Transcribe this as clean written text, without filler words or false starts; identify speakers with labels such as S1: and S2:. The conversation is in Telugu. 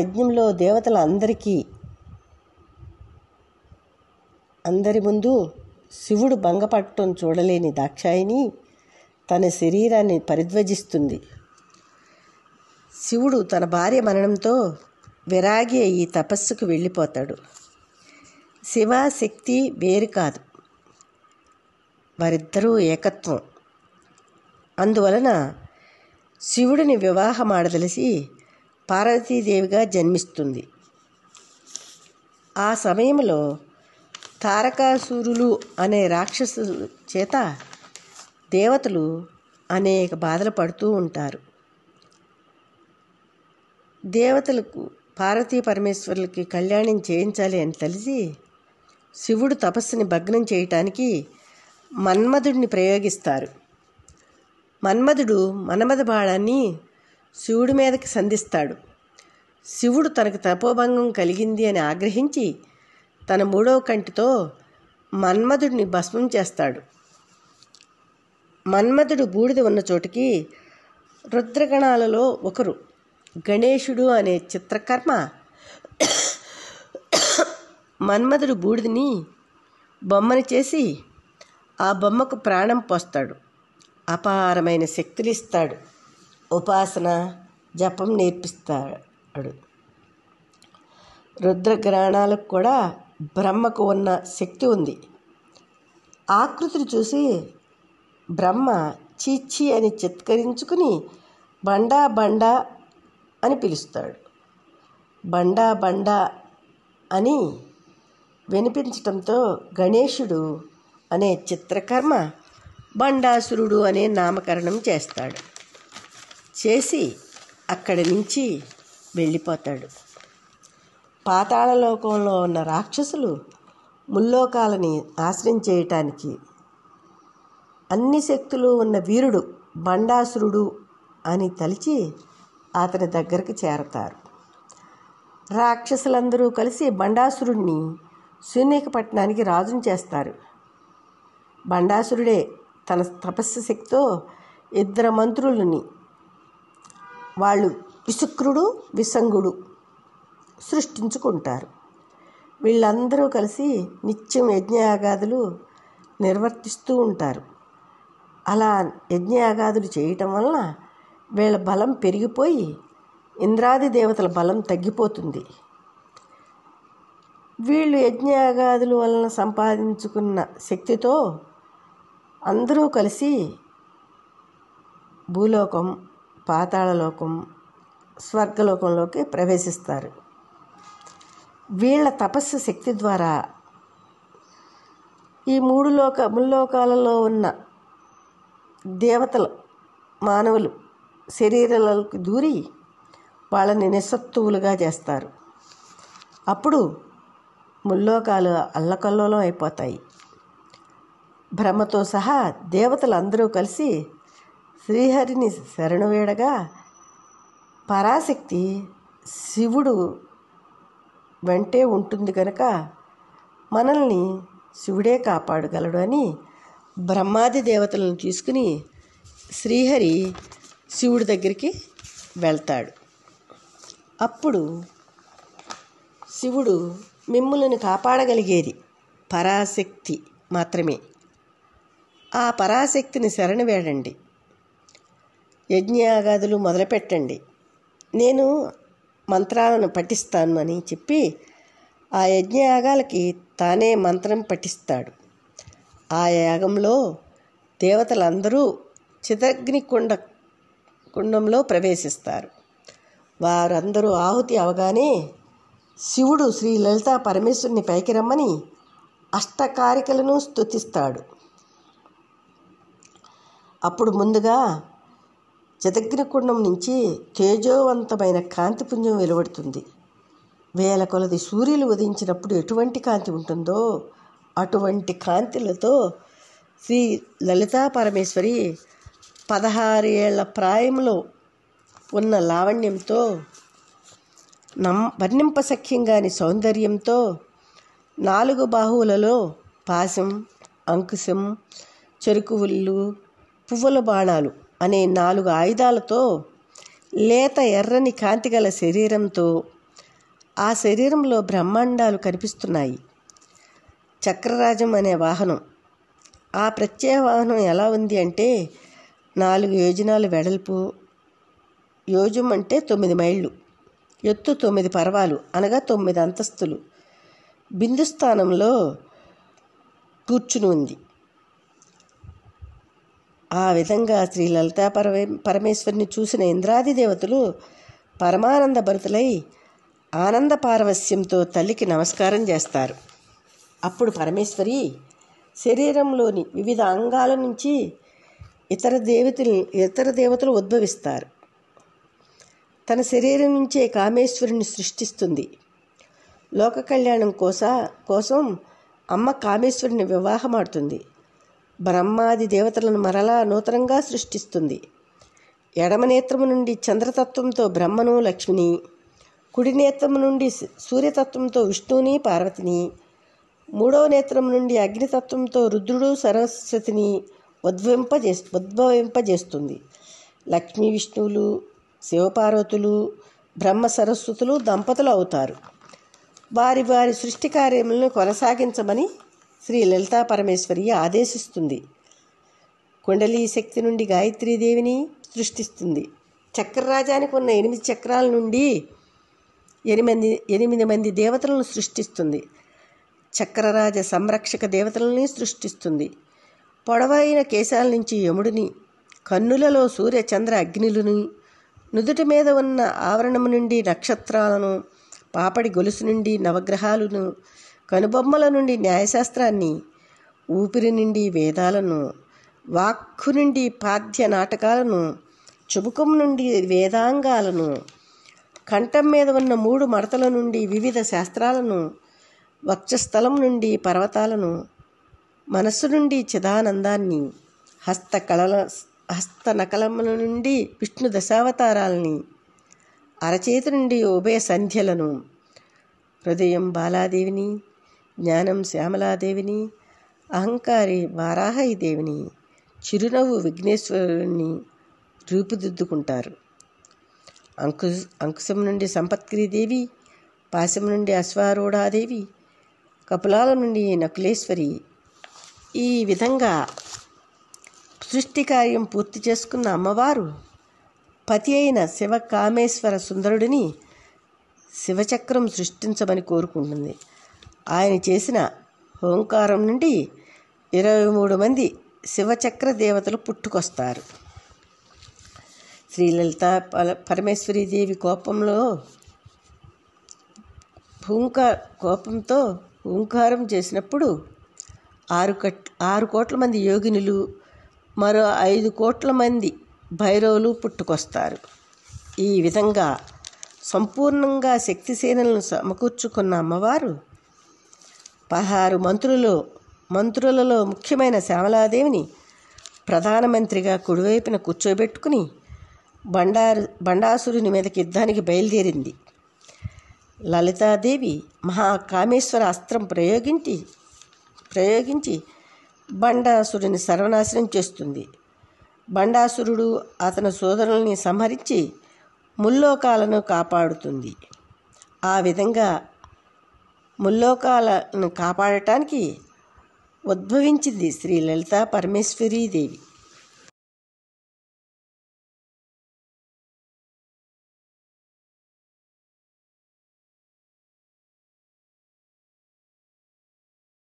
S1: యజ్ఞంలో దేవతల అందరి ముందు శివుడు భంగపడటం చూడలేని దాక్షాయిని తన శరీరాన్ని పరిధ్వజిస్తుంది. శివుడు తన భార్య మరణంతో విరాగి అయ్యి తపస్సుకు వెళ్ళిపోతాడు. శివ శక్తి వేరు కాదు, వారిద్దరూ ఏకత్వం. అందువలన శివుడిని వివాహమాడదలిసి పార్వతీదేవిగా జన్మిస్తుంది. ఆ సమయంలో తారకాసురులు అనే రాక్షసుల చేత దేవతలు అనేక బాధలు పడుతూ ఉంటారు. దేవతలకు పార్వతీ పరమేశ్వరులకి కళ్యాణం చేయించాలి అని తెలిసి శివుడు తపస్సుని భగ్నం చేయటానికి మన్మధుడిని ప్రయోగిస్తారు. మన్మధుడు మన్మథ బాణాన్ని శివుడి మీదకి సంధిస్తాడు. శివుడు తనకు తపోభంగం కలిగింది అని ఆగ్రహించి తన 3వ కంటితో మన్మధుడిని భస్మం చేస్తాడు. మన్మధుడు బూడిద ఉన్న చోటికి రుద్రగణాలలో ఒకరు గణేశుడు అనే చిత్రకర్మ మన్మధుడు బూడిదని బొమ్మని చేసి ఆ బొమ్మకు ప్రాణం పోస్తాడు. అపారమైన శక్తులు ఇస్తాడు. ఉపాసన జపం నేర్పిస్తాడు. రుద్రగ్రహణాలకు కూడా బ్రహ్మకు ఉన్న శక్తి ఉంది. ఆకృతిని చూసి బ్రహ్మ చీచి అని చిత్కరించుకుని బండా బండా అని పిలుస్తాడు. బండా బండా అని వినిపించటంతో గణేశుడు అనే చిత్రకర్మ బండాసురుడు అనే నామకరణం చేస్తాడు. చేసి అక్కడి నుంచి వెళ్ళిపోతాడు. పాతాళలోకంలో ఉన్న రాక్షసులు ముల్లోకాలని నాశనం చేయటానికి అన్ని శక్తులు ఉన్న వీరుడు బండాసురుడు అని తలిచి అతని దగ్గరికి చేరతారు. రాక్షసులందరూ కలిసి బండాసురుడిని శూన్యకపట్నానికి రాజుని చేస్తారు. బండాసురుడే తన తపస్సు శక్తితో 2 మంత్రులని, వాళ్ళు విశుక్రుడు విసంగుడు సృష్టించుకుంటారు. వీళ్ళందరూ కలిసి నిత్యం యజ్ఞయాగాదులు నిర్వర్తిస్తూ ఉంటారు. అలా యజ్ఞయాగాదులు చేయటం వలన వీళ్ళ బలం పెరిగిపోయి ఇంద్రాది దేవతల బలం తగ్గిపోతుంది. వీళ్ళు యజ్ఞయాగాదుల వలన సంపాదించుకున్న శక్తితో అందరూ కలిసి భూలోకం, పాతాళలోకం, స్వర్గలోకంలోకి ప్రవేశిస్తారు. వీళ్ళ తపస్సు శక్తి ద్వారా ఈ ముల్లోకాలలో ఉన్న దేవతలు మానవులు శరీరాలకు దూరి వాళ్ళని నిస్సత్తువులుగా చేస్తారు. అప్పుడు ముల్లోకాలు అల్లకల్లోలం అయిపోతాయి. బ్రహ్మతో సహా దేవతలు అందరూ కలిసి శ్రీహరిని శరణు వేడగా పరాశక్తి శివుడు వెంటే ఉంటుంది కనుక మనల్ని శివుడే కాపాడగలడు అని బ్రహ్మాది దేవతలను తీసుకుని శ్రీహరి శివుడి దగ్గరికి వెళ్తాడు. అప్పుడు శివుడు మిమ్ములను కాపాడగలిగేది పరాశక్తి మాత్రమే. ఆ పరాశక్తిని శరణు వేడండి, యజ్ఞయాగాదులు మొదలుపెట్టండి, నేను మంత్రాలను పఠిస్తాను అని చెప్పి ఆ యజ్ఞయాగాలకి తానే మంత్రం పఠిస్తాడు. ఆ యాగంలో దేవతలందరూ చిదగ్ని కుండంలో ప్రవేశిస్తారు. వారందరూ ఆహుతి అవగానే శివుడు శ్రీ లలితా పరమేశ్వరుని పైకి రమ్మని అష్టకారికలను స్తుతిస్తాడు. అప్పుడు ముందుగా చిదగ్నికుండం నుంచి తేజోవంతమైన కాంతిపుంజం వెలువడుతుంది. వేల కొలది సూర్యులు ఉదయించినప్పుడు ఎటువంటి కాంతి ఉంటుందో అటువంటి కాంతులతో శ్రీ లలితా పరమేశ్వరి 16 ఏళ్ల ప్రాయంలో ఉన్న లావణ్యంతో వర్ణింపసఖ్యంగాని సౌందర్యంతో 4 బాహువులలో పాశం, అంకుశం, చెరుకు ఉల్లు, పువ్వుల బాణాలు అనే 4 ఆయుధాలతో లేత ఎర్రని కాంతిగల శరీరంతో ఆ శరీరంలో బ్రహ్మాండాలు కనిపిస్తున్నాయి. చక్రరాజం అనే వాహనం. ఆ ప్రత్యేక వాహనం ఎలా ఉంది అంటే 4 యోజనాలు వెడల్పు, యోజం అంటే 9 మైళ్ళు, ఎత్తు 9 పర్వాలు అనగా 9 అంతస్తులు బిందు స్థానంలో కూర్చుని ఉంది. ఆ విధంగా శ్రీ లలితా పరమేశ్వరిని చూసిన ఇంద్రాది దేవతలు పరమానంద భరితులై ఆనంద పారవస్యంతో తల్లికి నమస్కారం చేస్తారు. అప్పుడు పరమేశ్వరి శరీరంలోని వివిధ అంగాల నుంచి ఇతర దేవతలు ఉద్భవిస్తారు. తన శరీరం నుంచే కామేశ్వరుని సృష్టిస్తుంది. లోక కళ్యాణం కోసం అమ్మ కామేశ్వరుని వివాహమాడుతుంది. బ్రహ్మాది దేవతలను మరలా నూతనంగా సృష్టిస్తుంది. ఎడమ నేత్రము నుండి చంద్రతత్వంతో బ్రహ్మను లక్ష్మిని, కుడి నేత్రము నుండి సూర్యతత్వంతో విష్ణువుని పార్వతిని, మూడవ నేత్రం నుండి అగ్నితత్వంతో రుద్రుడు సరస్వతిని ఉద్భవింపజేస్తుంది. లక్ష్మీ విష్ణువులు, శివపార్వతులు, బ్రహ్మ సరస్వతులు దంపతులు అవుతారు. వారి వారి సృష్టి కార్యములను కొనసాగించమని శ్రీ లలితా పరమేశ్వరి ఆదేశిస్తుంది. కుండలీ శక్తి నుండి గాయత్రీదేవిని సృష్టిస్తుంది. చక్రరాజానికి ఉన్న 8 చక్రాల నుండి 8 మంది దేవతలను సృష్టిస్తుంది. చక్రరాజ సంరక్షక దేవతలని సృష్టిస్తుంది. పొడవైన కేశాల నుంచి యముడిని, కన్నులలో సూర్య చంద్ర అగ్నిలను, నుదుటి మీద ఉన్న ఆవరణము నుండి నక్షత్రాలను, పాపడి గొలుసు నుండి నవగ్రహాలను, కనుబొమ్మల నుండి న్యాయశాస్త్రాన్ని, ఊపిరి నుండి వేదాలను, వాక్కు నుండి పాద్య నాటకాలను, చుబుకం నుండి వేదాంగాలను, కంఠం మీద ఉన్న 3 మడతల నుండి వివిధ శాస్త్రాలను, వక్షస్థలం నుండి పర్వతాలను, మనస్సు నుండి చిదానందాన్ని, హస్తనకలముల నుండి విష్ణు దశావతారాలని, అరచేతి నుండి ఉభయ సంధ్యలను, హృదయం బాలాదేవిని, జ్ఞానం శ్యామలాదేవిని, అహంకారి వారాహి దేవిని, చిరునవ్వు విఘ్నేశ్వరుని రూపుదిద్దుకుంటారు. అంకుశం నుండి సంపత్గిరిదేవి, పాశం నుండి అశ్వారూఢాదేవి, కపులాల నుండి నకులేశ్వరి. ఈ విధంగా సృష్టి కార్యం పూర్తి చేసుకున్న అమ్మవారు పతి అయిన శివ కామేశ్వర సుందరుడిని శివచక్రం సృష్టించమని కోరుకుంటుంది. ఆయన చేసిన ఓంకారం నుండి 23 మంది శివచక్ర దేవతలు పుట్టుకొస్తారు. శ్రీ లలితా పరమేశ్వరీదేవి కోపంతో ఓంకారం చేసినప్పుడు 6 కోట్ల మంది యోగినులు, మరో 5 కోట్ల మంది భైరవులు పుట్టుకొస్తారు. ఈ విధంగా సంపూర్ణంగా శక్తిసేనలను సమకూర్చుకున్న అమ్మవారు 16 మంత్రులలో ముఖ్యమైన శ్యామలాదేవిని ప్రధానమంత్రిగా కుడివైపున కూర్చోబెట్టుకుని బండాసురుని మీదకి యుద్ధానికి బయలుదేరింది. లలితాదేవి మహాకామేశ్వర అస్త్రం ప్రయోగించి బండాసురుని సర్వనాశనం చేస్తుంది. బండాసురుడు అతని సోదరుల్ని సంహరించి ముల్లోకాలను కాపాడుతుంది. ఆ విధంగా ముల్లోకాలను కాపాడటానికి ఉద్భవించింది శ్రీ లలితా పరమేశ్వరీదేవి.